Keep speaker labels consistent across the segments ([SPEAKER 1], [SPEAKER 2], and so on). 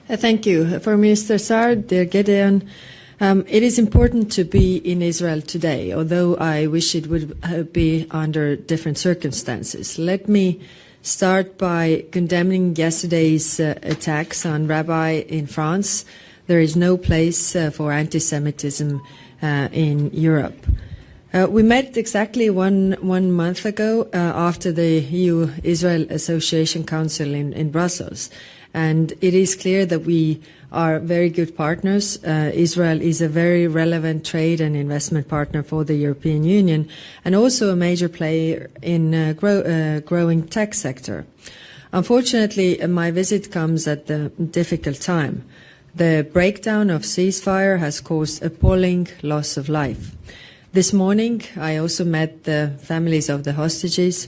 [SPEAKER 1] Thank you. For Minister Saar, dear Gideon, it is important to be in Israel today, although I wish it would be under different circumstances. Let me start by condemning yesterday's attacks on rabbi in France. There is no place for anti-Semitism in Europe. We met exactly one month ago after the EU-Israel Association Council in Brussels. And it is clear that we are very good partners. Israel is a very relevant trade and investment partner for the European Union and also a major player in growing tech sector. Unfortunately, my visit comes at a difficult time. The breakdown of ceasefire has caused appalling loss of life. This morning, I also met the families of the hostages.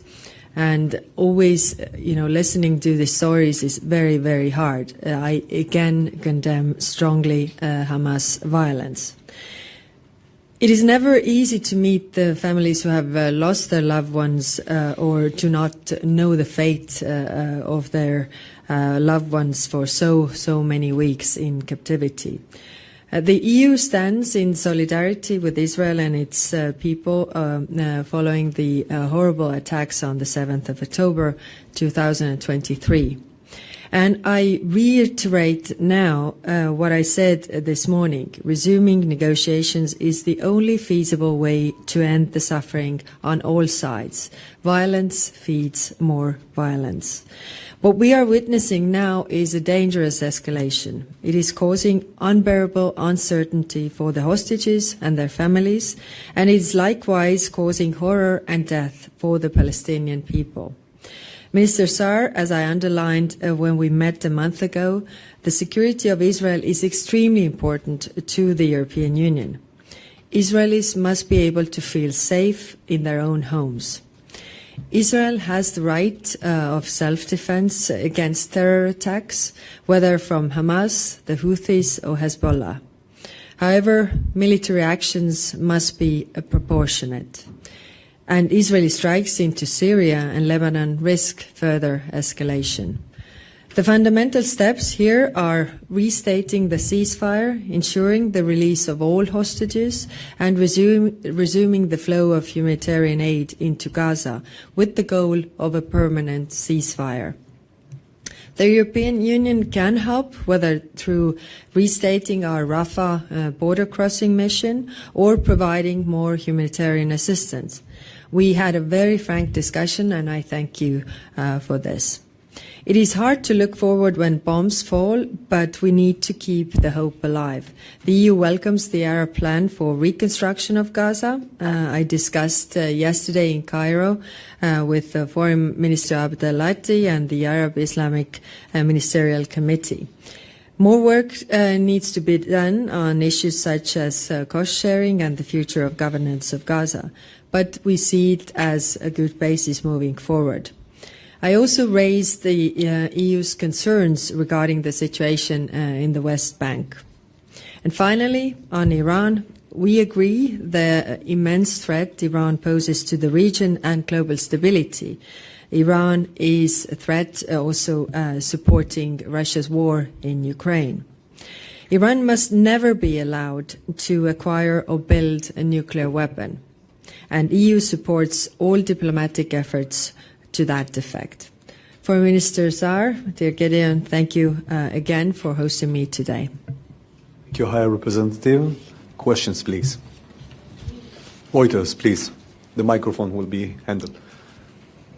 [SPEAKER 1] And always, listening to the stories is very, very hard. I again condemn strongly Hamas violence. It is never easy to meet the families who have lost their loved ones or to not know the fate of their loved ones for so many weeks in captivity. The EU stands in solidarity with Israel and its people following the horrible attacks on the 7th of October 2023. And I reiterate now what I said this morning. Resuming negotiations is the only feasible way to end the suffering on all sides. Violence feeds more violence. What we are witnessing now is a dangerous escalation. It is causing unbearable uncertainty for the hostages and their families, and it is likewise causing horror and death for the Palestinian people. Minister Saar, as I underlined when we met a month ago, the security of Israel is extremely important to the European Union. Israelis must be able to feel safe in their own homes. Israel has the right of self-defense against terror attacks, whether from Hamas, the Houthis, or Hezbollah. However, military actions must be proportionate. And Israeli strikes into Syria and Lebanon risk further escalation. The fundamental steps here are restating the ceasefire, ensuring the release of all hostages, and resuming the flow of humanitarian aid into Gaza, with the goal of a permanent ceasefire. The European Union can help, whether through restating our Rafah border crossing mission or providing more humanitarian assistance. We had a very frank discussion, and I thank you for this. It is hard to look forward when bombs fall, but we need to keep the hope alive. The EU welcomes the Arab plan for reconstruction of Gaza. I discussed yesterday in Cairo with Foreign Minister Abdel Lati and the Arab Islamic Ministerial Committee. More work needs to be done on issues such as cost sharing and the future of governance of Gaza, but we see it as a good basis moving forward. I also raised the EU's concerns regarding the situation in the West Bank. And finally, on Iran, we agree the immense threat Iran poses to the region and global stability. Iran is a threat also supporting Russia's war in Ukraine. Iran must never be allowed to acquire or build a nuclear weapon. And EU supports all diplomatic efforts to that effect. For Minister Saar, dear Gideon, thank you again for hosting me today.
[SPEAKER 2] Thank you, High Representative. Questions, please. Reuters, please. The microphone will be handled.